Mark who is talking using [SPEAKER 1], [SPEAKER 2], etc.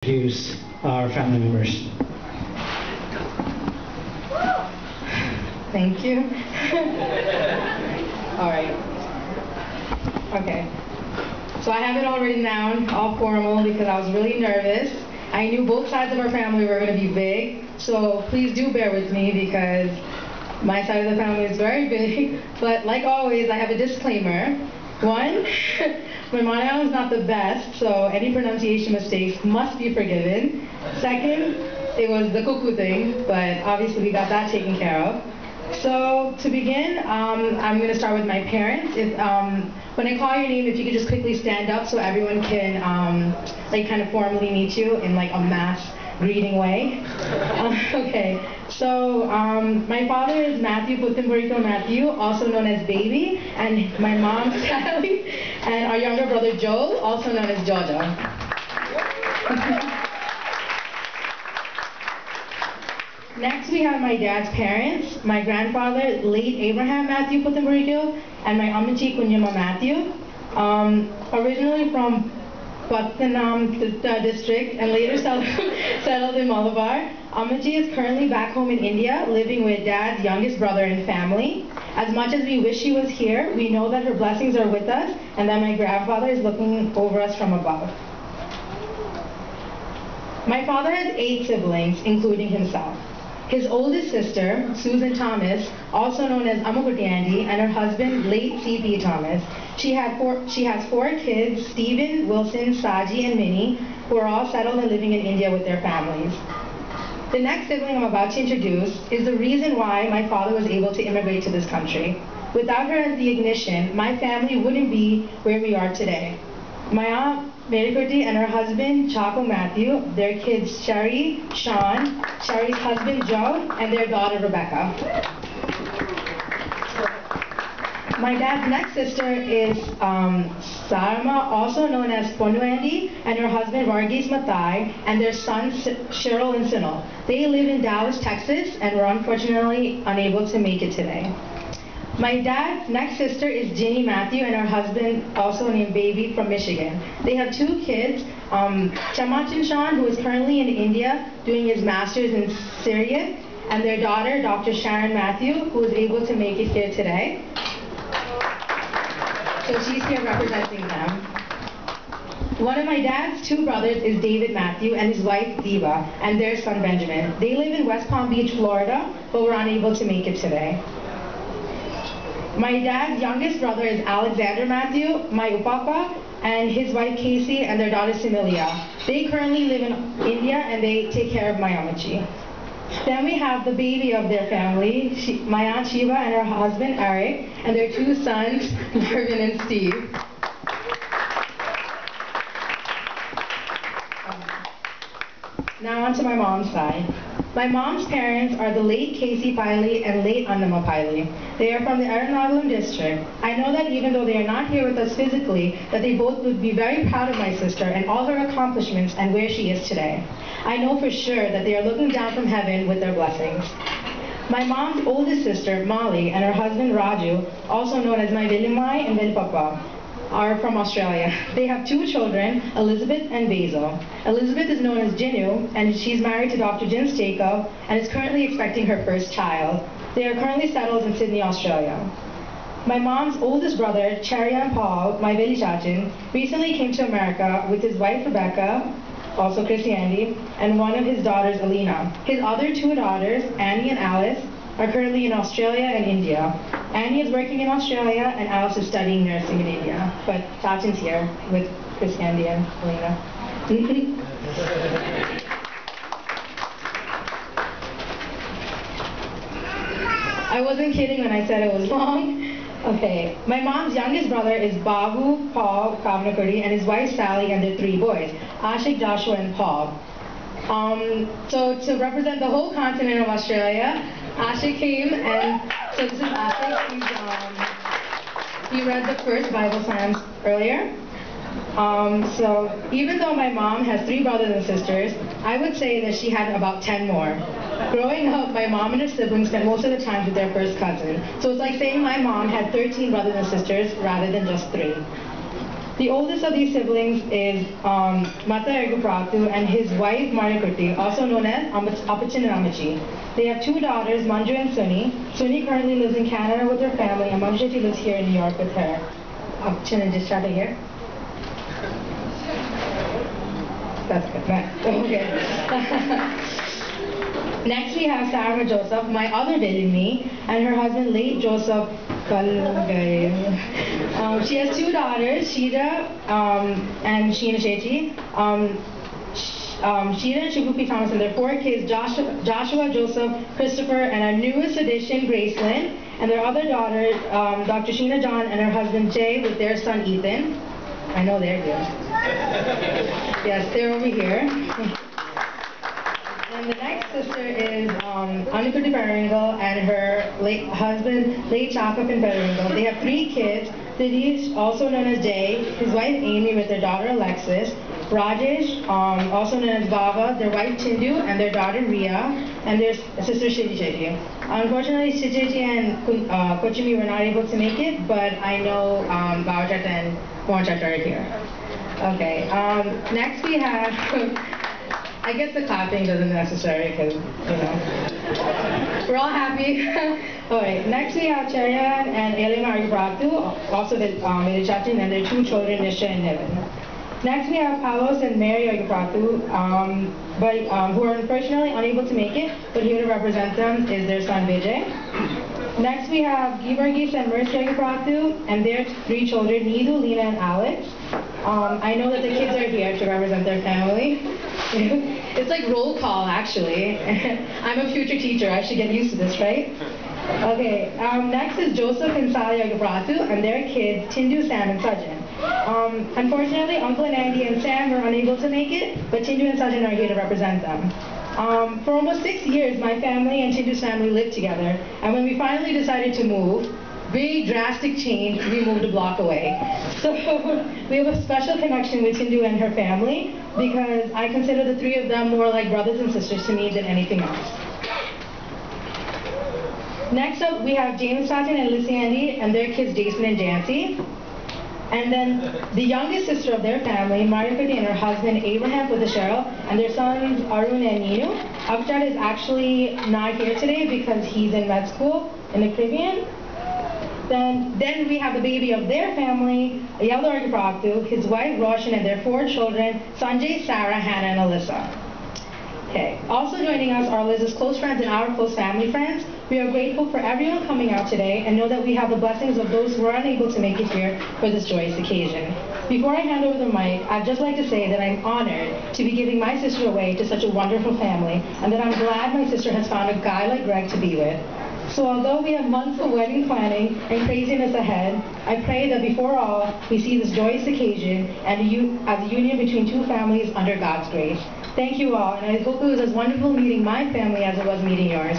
[SPEAKER 1] Introduce our family members.
[SPEAKER 2] Thank you. All right. Okay. So I have it all written down, all formal, because I was really nervous. I knew both sides of our family were going to be big, so please do bear with me because my side of the family is very big. But like always, I have a disclaimer. One, my Malayalam is not the best, so any pronunciation mistakes must be forgiven. Second, it was the cuckoo thing, but obviously we got that taken care of. So to begin, I'm going to start with my parents. When I call your name, if you could just quickly stand up so everyone can kind of formally meet you in like a mass greeting way. Okay, so my father is Matthew Puthenburiko Matthew, also known as Baby, and my mom Sally, and our younger brother Joel, also known as Jojo. Next, we have my dad's parents, my grandfather, late Abraham Matthew Puthenburiko, and my Ammachi Kunyama Matthew. Originally from Pattanam district and later settled in Malabar. Ammachi is currently back home in India, living with Dad's youngest brother and family. As much as we wish she was here, we know that her blessings are with us and that my grandfather is looking over us from above. My father has 8 siblings, including himself. His oldest sister, Susan Thomas, also known as Amakuti Andy, and her husband, late C.P. Thomas. She has 4 kids, Stephen, Wilson, Saji, and Minnie, who are all settled and living in India with their families. The next sibling I'm about to introduce is the reason why my father was able to immigrate to this country. Without her as the ignition, my family wouldn't be where we are today. My aunt, Merikuti, and her husband, Chaco Matthew, their kids, Sherry, Sean, Sherry's husband, Joe, and their daughter, Rebecca. My dad's next sister is Sarma, also known as Ponu Andy, and her husband, Varghese Mathai, and their sons, Cheryl and Sinal. They live in Dallas, Texas, and were unfortunately unable to make it today. My dad's next sister is Ginny Matthew and her husband, also named Baby, from Michigan. They have 2 kids, Chamachin Sean, who is currently in India doing his master's in Syriac, and their daughter, Dr. Sharon Matthew, who is able to make it here today. So she's here representing them. One of my dad's 2 brothers is David Matthew and his wife, Diva, and their son, Benjamin. They live in West Palm Beach, Florida, but were unable to make it today. My dad's youngest brother is Alexander Matthew, my upapa, and his wife Casey and their daughter Similia. They currently live in India and they take care of my Ammachi. Then we have the baby of their family, my aunt Shiva and her husband Eric, and their 2 sons, Marvin and Steve. Now on to my mom's side. My mom's parents are the late Casey Piley and late Annama Piley. They are from the Ernakulam district. I know that even though they are not here with us physically, that they both would be very proud of my sister and all her accomplishments and where she is today. I know for sure that they are looking down from heaven with their blessings. My mom's oldest sister, Molly, and her husband, Raju, also known as my Velimai and Velipapa, are from Australia. They have 2 children, Elizabeth and Basil. Elizabeth is known as Jinu, and she's married to Dr. Jim Stako and is currently expecting her first child. They are currently settled in Sydney, Australia. My mom's oldest brother, Charian Paul, my Veli Chachin, recently came to America with his wife Rebecca, also Chrissy Andy, and one of his daughters, Alina. His other 2 daughters, Annie and Alice, are currently in Australia and India. Annie is working in Australia and Alice is studying nursing in India. But Sachin's here with Chris Andy and Alina. I wasn't kidding when I said it was long. Okay, my mom's youngest brother is Babu Paul Kavnakuri and his wife Sally and their 3 boys, Ashik, Joshua, and Paul. So to represent the whole continent of Australia, Ashik came, and so this is Ashik. He read the first Bible Psalms earlier. So even though my mom has 3 brothers and sisters, I would say that she had about 10 more. Growing up, my mom and her siblings spent most of the time with their first cousin. So it's like saying my mom had 13 brothers and sisters rather than just 3. The oldest of these siblings is Mata Ergupratu and his wife Marikutti, also known as Apachin and Amachi. They have two daughters, Manju and Suni. Suni currently lives in Canada with her family, and Manju lives here in New York with her. Apachin and Jishrata here. That's good. Nice. Okay. Next we have Sarah Joseph, my other Delimi, and her husband, late Joseph Kalugay. She has two daughters, Sheeta and Sheena Shetty. Sheeta and Shugupi Thomas, and their four kids, Joshua, Joseph, Christopher, and our newest addition, Gracelyn, and their other daughter, Dr. Sheena John, and her husband, Jay, with their son, Ethan. I know they're here. Yes, they're over here. And the next sister is Anukuti Periwinkle and her late husband, late Chakap and Periwinkle. They have three kids. Didish, also known as Jay, his wife Amy with their daughter Alexis, Rajesh, also known as Baba, their wife Tindu, and their daughter Ria, and their sister Shiti Shetty. Unfortunately, Shiti and Kochimi were not able to make it, but I know Bawachat and Monchat are here. Okay, next we have, I guess the clapping isn't necessary because, we're all happy. Alright, next we have Cherian and Elena Argibratu, also with Medichatin, and their two children, Nisha and Niven. Next we have Palos and Mary Argibratu, who are unfortunately unable to make it, but here to represent them is their son Vijay. Next we have Givargis and Mercy Argibratu, and their three children, Nidu, Lena, and Alex. I know that the kids are here to represent their family. It's like roll call, actually. I'm a future teacher. I should get used to this, right? Okay, next is Joseph and Sally Argibratu and their kids, Tindu, Sam, and Sajjan. Unfortunately, Uncle and Andy and Sam were unable to make it, but Tindu and Sajjan are here to represent them. For almost 6 years, my family and Tindu's family lived together, and when we finally decided to move, big drastic change, we moved a block away. So we have a special connection with Tindu and her family because I consider the three of them more like brothers and sisters to me than anything else. Next up, we have James Satin and Lissy Andy and their kids Jason and Jancy. And then the youngest sister of their family, Marikuti, and her husband Abraham with the Cheryl, and their sons Arun and Ninu. Abjad is actually not here today because he's in med school in the Caribbean. Then we have the baby of their family, Yellow Argibratu, his wife Roshan, and their four children, Sanjay, Sarah, Hannah, and Alyssa. Okay. Also joining us are Liz's close friends and our close family friends. We are grateful for everyone coming out today and know that we have the blessings of those who are unable to make it here for this joyous occasion. Before I hand over the mic, I'd just like to say that I'm honored to be giving my sister away to such a wonderful family, and that I'm glad my sister has found a guy like Greg to be with. So although we have months of wedding planning and craziness ahead, I pray that before all, we see this joyous occasion and as a union between two families under God's grace. Thank you all, and I hope it was as wonderful meeting my family as it was meeting yours.